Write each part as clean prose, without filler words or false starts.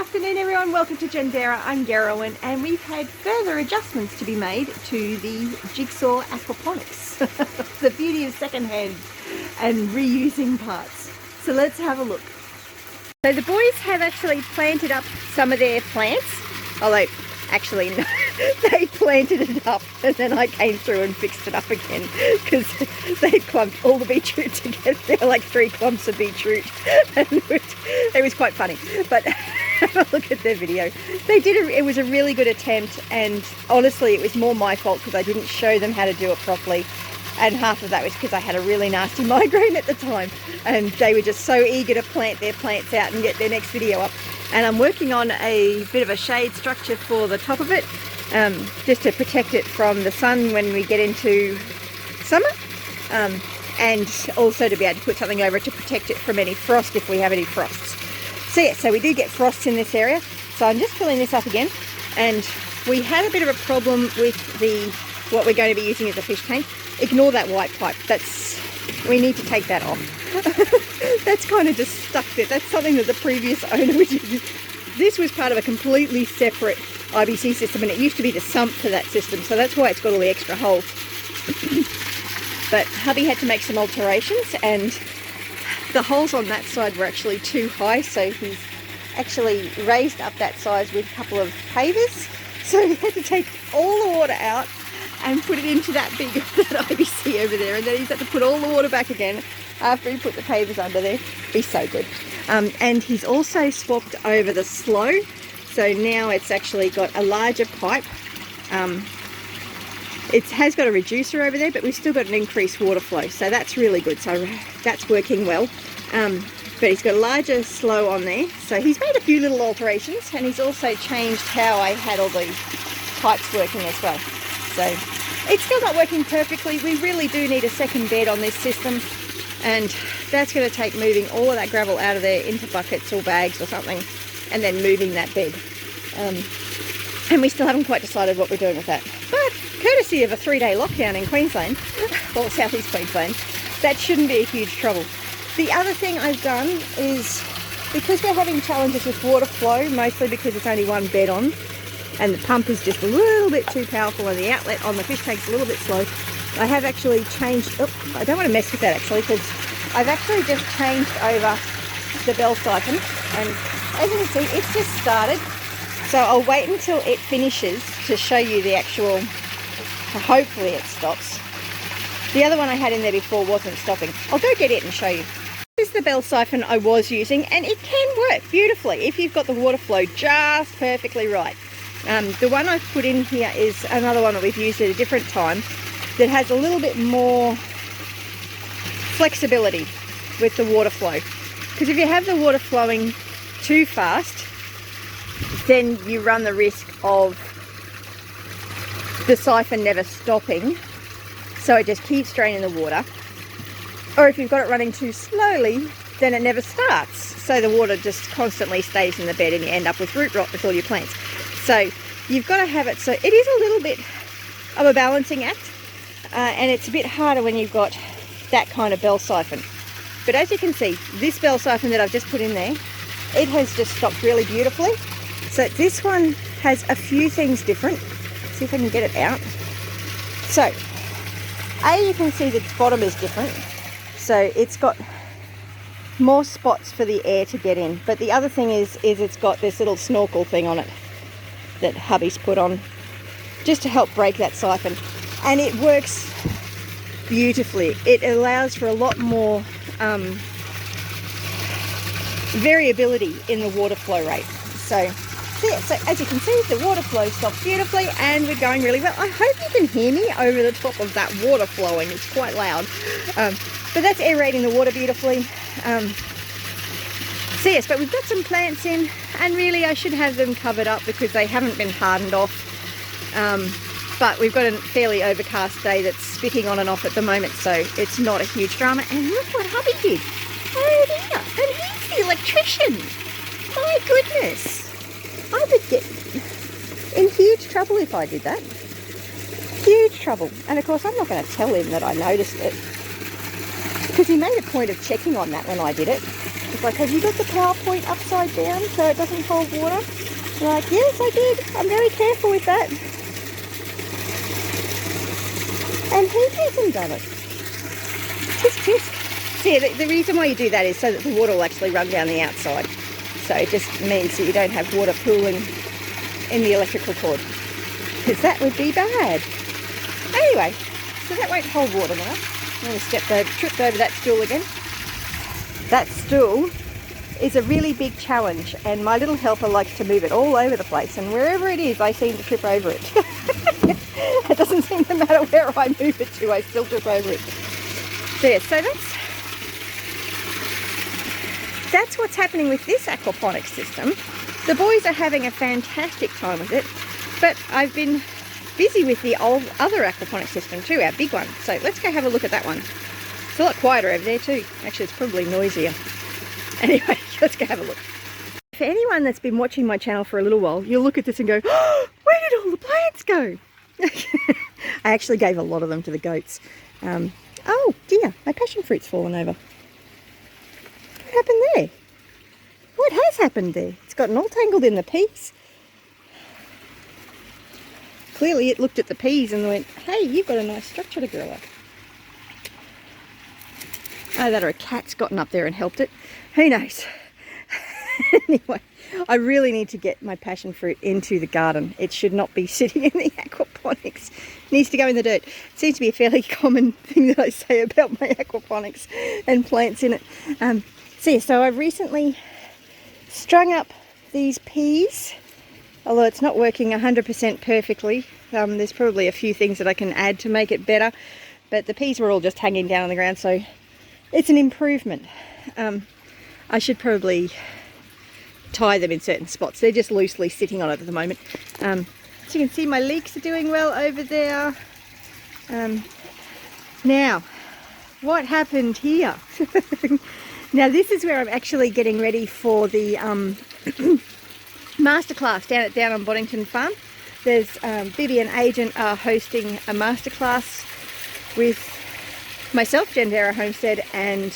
afternoon everyone, welcome to Janderra. I'm Geraldine and we've had further adjustments to be made to the Jigsaw Aquaponics. The beauty of secondhand and reusing parts. So let's have a look. So the boys have actually planted up some of their plants, although actually no, they planted it up and then I came through and fixed it up again because they clumped all the beetroot together. There were like 3 clumps of beetroot and it was quite funny. But have a look at their video. They did it was a really good attempt, and honestly it was more my fault because I didn't show them how to do it properly, and half of that was because I had a really nasty migraine at the time and they were just so eager to plant their plants out and get their next video up. And I'm working on a bit of a shade structure for the top of it, just to protect it from the sun when we get into summer, and also to be able to put something over it to protect it from any frost if we have any frosts. So yeah, so we do get frosts in this area. So I'm just filling this up again, and we had a bit of a problem with what we're going to be using as a fish tank. Ignore that white pipe. We need to take that off. That's kind of just stuck there. That's something that the previous owner was using. This was part of a completely separate IBC system, and it used to be the sump to that system, so that's why it's got all the extra holes. But hubby had to make some alterations, and the holes on that side were actually too high, so he's actually raised up that size with a couple of pavers. So he had to take all the water out and put it into that big that IBC over there, and then he's had to put all the water back again after he put the pavers under there. He's so good. And he's also swapped over the slow, so now it's actually got a larger pipe. It has got a reducer over there, but we've still got an increased water flow, so that's really good. So that's working well. But he's got a larger slow on there, so he's made a few little alterations, and he's also changed how I had all the pipes working as well. So it's still not working perfectly. We really do need a second bed on this system, and that's going to take moving all of that gravel out of there into buckets or bags or something, and then moving that bed. And we still haven't quite decided what we're doing with that. But courtesy of a 3-day lockdown in Queensland, or southeast Queensland, that shouldn't be a huge trouble. The other thing I've done is, because we're having challenges with water flow, mostly because it's only one bed on, and the pump is just a little bit too powerful and the outlet on the fish tank's a little bit slow, I have actually changed, I don't want to mess with that actually, because I've actually just changed over the bell siphon, and as you can see it's just started. So I'll wait until it finishes to show you the actual, hopefully it stops. The other one I had in there before wasn't stopping. I'll go get it and show you. This is the bell siphon I was using, and it can work beautifully if you've got the water flow just perfectly right. The one I've put in here is another one that we've used at a different time that has a little bit more flexibility with the water flow. Because if you have the water flowing too fast, then you run the risk of the siphon never stopping, so it just keeps draining the water. Or if you've got it running too slowly, then it never starts, so the water just constantly stays in the bed and you end up with root rot with all your plants. So you've got to have it, so it is a little bit of a balancing act, and it's a bit harder when you've got that kind of bell siphon. But as you can see, this bell siphon that I've just put in there, it has just stopped really beautifully. So this one has a few things different. Let's see if I can get it out. So you can see the bottom is different, so it's got more spots for the air to get in. But the other thing is it's got this little snorkel thing on it that hubby's put on just to help break that siphon, and it works beautifully. It allows for a lot more variability in the water flow rate. So yeah, so as you can see, the water flow stops beautifully and we're going really well. I hope you can hear me over the top of that water flowing. It's quite loud, but that's aerating the water beautifully. So yes, but we've got some plants in, and really I should have them covered up because they haven't been hardened off. But we've got a fairly overcast day that's spitting on and off at the moment, so it's not a huge drama. And look what hubby did. Oh dear, and he's the electrician. My goodness. I would get in huge trouble if I did that. Huge trouble. And of course I'm not going to tell him that I noticed it, because he made a point of checking on that when I did it. It's like, have you got the PowerPoint upside down so it doesn't hold water? They're like, yes, I did. I'm very careful with that. And he hasn't done it. Tisk. See, the reason why you do that is so that the water will actually run down the outside. So it just means that you don't have water pooling in the electrical cord, because that would be bad. Anyway, so that won't hold water now. I'm going to trip over that stool again. That stool is a really big challenge, and my little helper likes to move it all over the place, and wherever it is I seem to trip over it. It doesn't seem to matter where I move it to, I still trip over it. So yeah, so that's what's happening with this aquaponics system. The boys are having a fantastic time with it, but I've been busy with the other aquaponics system too, our big one. So let's go have a look at that one. It's a lot quieter over there too. Actually, it's probably noisier. Anyway, let's go have a look. For anyone that's been watching my channel for a little while, you'll look at this and go, oh, where did all the plants go? I actually gave a lot of them to the goats. Oh dear, my passion fruit's fallen over. What happened there? What has happened there? It's gotten all tangled in the peas. Clearly it looked at the peas and went, hey, you've got a nice structure to grow up. Either a cat's gotten up there and helped it. Who knows? Anyway, I really need to get my passion fruit into the garden. It should not be sitting in the aquaponics. It needs to go in the dirt. It seems to be a fairly common thing that I say about my aquaponics and plants in it. So I've recently strung up these peas, although it's not working 100% perfectly. There's probably a few things that I can add to make it better, but the peas were all just hanging down on the ground, so it's an improvement. I should probably tie them in certain spots. They're just loosely sitting on it at the moment. So you can see my leeks are doing well over there. Now, what happened here? Now this is where I'm actually getting ready for the Masterclass down on Boddington farm. There's Bibby and Agent are hosting a masterclass with myself, Janderra Homestead, and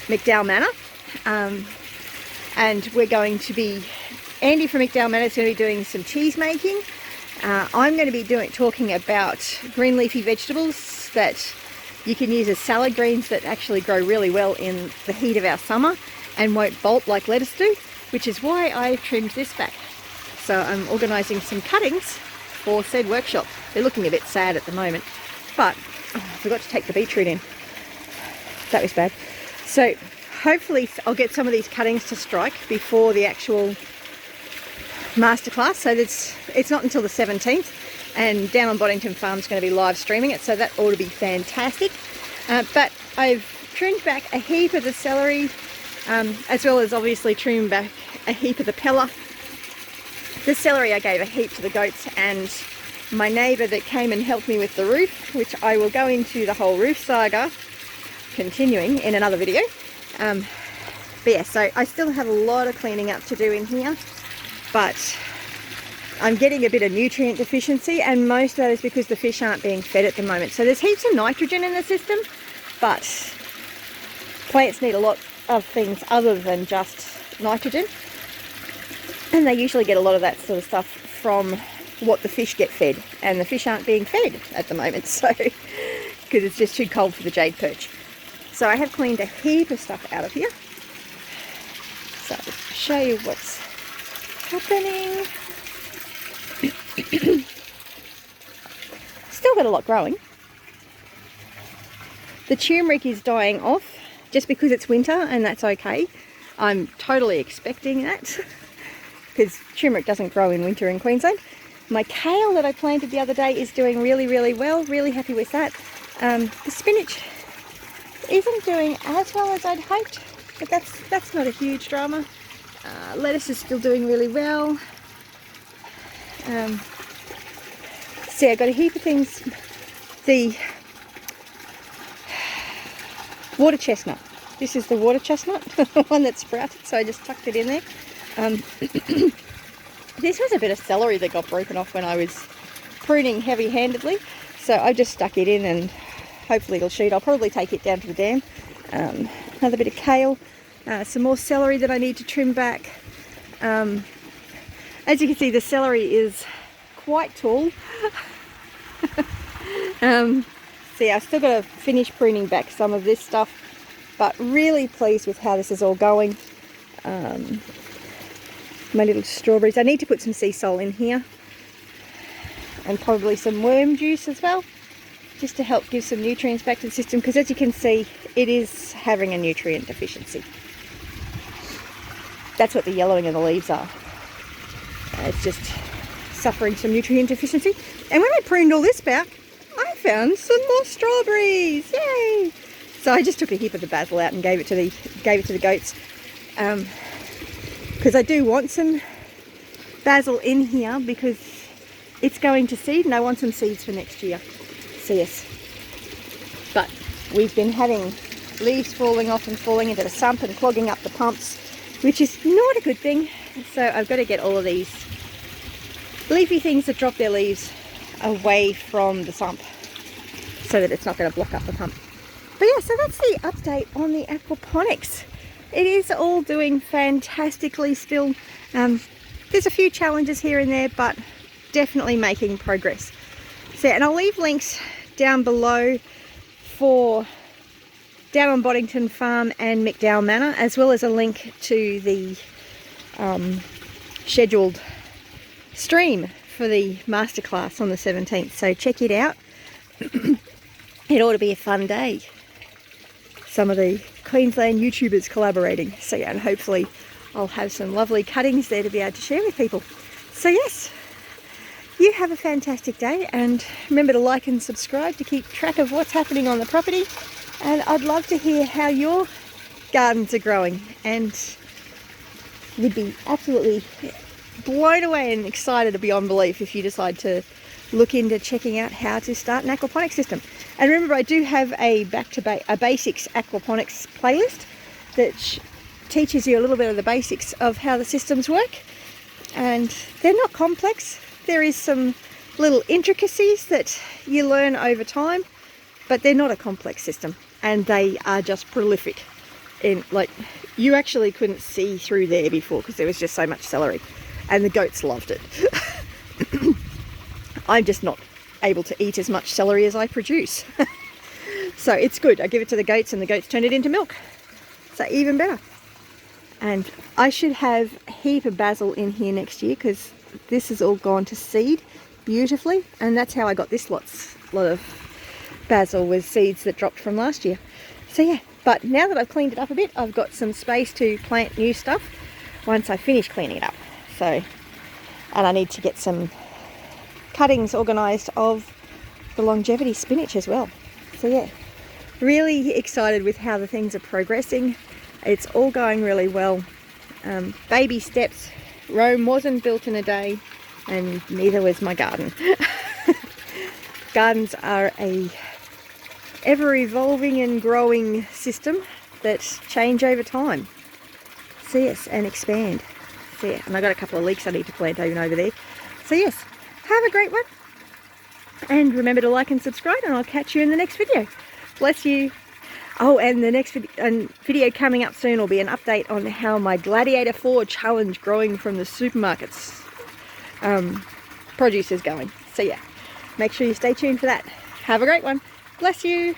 McDowall Mannor. And we're going to be, Andy from McDowall Mannor is going to be doing some cheese making. I'm going to be talking about green leafy vegetables that you can use as salad greens that actually grow really well in the heat of our summer and won't bolt like lettuce do, which is why I trimmed this back. So I'm organising some cuttings for said workshop. They're looking a bit sad at the moment, but I forgot to take the beetroot in. That was bad. So hopefully I'll get some of these cuttings to strike before the actual masterclass. So it's not until the 17th, and down on Boddington Farm is going to be live streaming it, so that ought to be fantastic. But I've trimmed back a heap of the celery, as well as obviously trimmed back a heap of the pella. The celery I gave a heap to the goats and my neighbour that came and helped me with the roof, which I will go into the whole roof saga continuing in another video. But yeah, so I still have a lot of cleaning up to do in here, but I'm getting a bit of nutrient deficiency, and most of that is because the fish aren't being fed at the moment. So there's heaps of nitrogen in the system, but plants need a lot of things other than just nitrogen, and they usually get a lot of that sort of stuff from what the fish get fed, and the fish aren't being fed at the moment, so because it's just too cold for the jade perch. So I have cleaned a heap of stuff out of here. So I'll show you what's happening. Still got a lot growing. The turmeric is dying off just because it's winter, and that's okay. I'm totally expecting that because turmeric doesn't grow in winter in Queensland. My kale that I planted the other day is doing really, really well. Really happy with that. The spinach isn't doing as well as I'd hoped, but that's not a huge drama. Lettuce is still doing really well. See, I got a heap of things. The water chestnut. This is the water chestnut, the one that sprouted, so I just tucked it in there. This was a bit of celery that got broken off when I was pruning heavy-handedly, so I just stuck it in and hopefully it'll shoot. I'll probably take it down to the dam. Another bit of kale. Some more celery that I need to trim back. As you can see, the celery is quite tall. So yeah, I've still got to finish pruning back some of this stuff, but really pleased with how this is all going. My little strawberries. I need to put some sea salt in here, and probably some worm juice as well, just to help give some nutrients back to the system, because as you can see, it is having a nutrient deficiency. That's what the yellowing of the leaves are. It's just suffering some nutrient deficiency. And when I pruned all this back, I found some more strawberries. Yay! So I just took a heap of the basil out and gave it to the goats, because I do want some basil in here because it's going to seed, and I want some seeds for next year. So yes, but we've been having leaves falling off and falling into the sump and clogging up the pumps, which is not a good thing. So I've got to get all of these leafy things that drop their leaves away from the sump so that it's not going to block up the pump. But yeah, so that's the update on the aquaponics. It is all doing fantastically still. There's a few challenges here and there, but definitely making progress. So, and I'll leave links down below for down on Boddington Farm and McDowall Mannor, as well as a link to the scheduled stream for the masterclass on the 17th. So check it out. It ought to be a fun day. Some of the Queensland YouTubers collaborating. So yeah, and hopefully I'll have some lovely cuttings there to be able to share with people. So yes, you have a fantastic day, and remember to like and subscribe to keep track of what's happening on the property. And I'd love to hear how your gardens are growing, and would be absolutely blown away and excited beyond belief if you decide to look into checking out how to start an aquaponics system. And remember, I do have a basics aquaponics playlist that teaches you a little bit of the basics of how the systems work, and they're not complex. There is some little intricacies that you learn over time, but they're not a complex system, and they are just prolific. In like, you actually couldn't see through there before because there was just so much celery, and the goats loved it. I'm just not able to eat as much celery as I produce. So it's good. I give it to the goats and the goats turn it into milk. So even better. And I should have a heap of basil in here next year, because this has all gone to seed beautifully. And that's how I got this lot of basil, with seeds that dropped from last year. So yeah, but now that I've cleaned it up a bit, I've got some space to plant new stuff once I finish cleaning it up. So, and I need to get some cuttings organised of the longevity spinach as well. So yeah, really excited with how the things are progressing. It's all going really well. Baby steps. Rome wasn't built in a day, and neither was my garden. Gardens are a ever evolving and growing system that change over time. So yes, and expand. So yeah, and I got a couple of leeks I need to plant over there. So yes, have a great one, and remember to like and subscribe, and I'll catch you in the next video. Bless you. Oh, and the next video coming up soon will be an update on how my Gladiator 4 challenge growing from the supermarkets produce is going. So yeah, make sure you stay tuned for that. Have a great one. Bless you.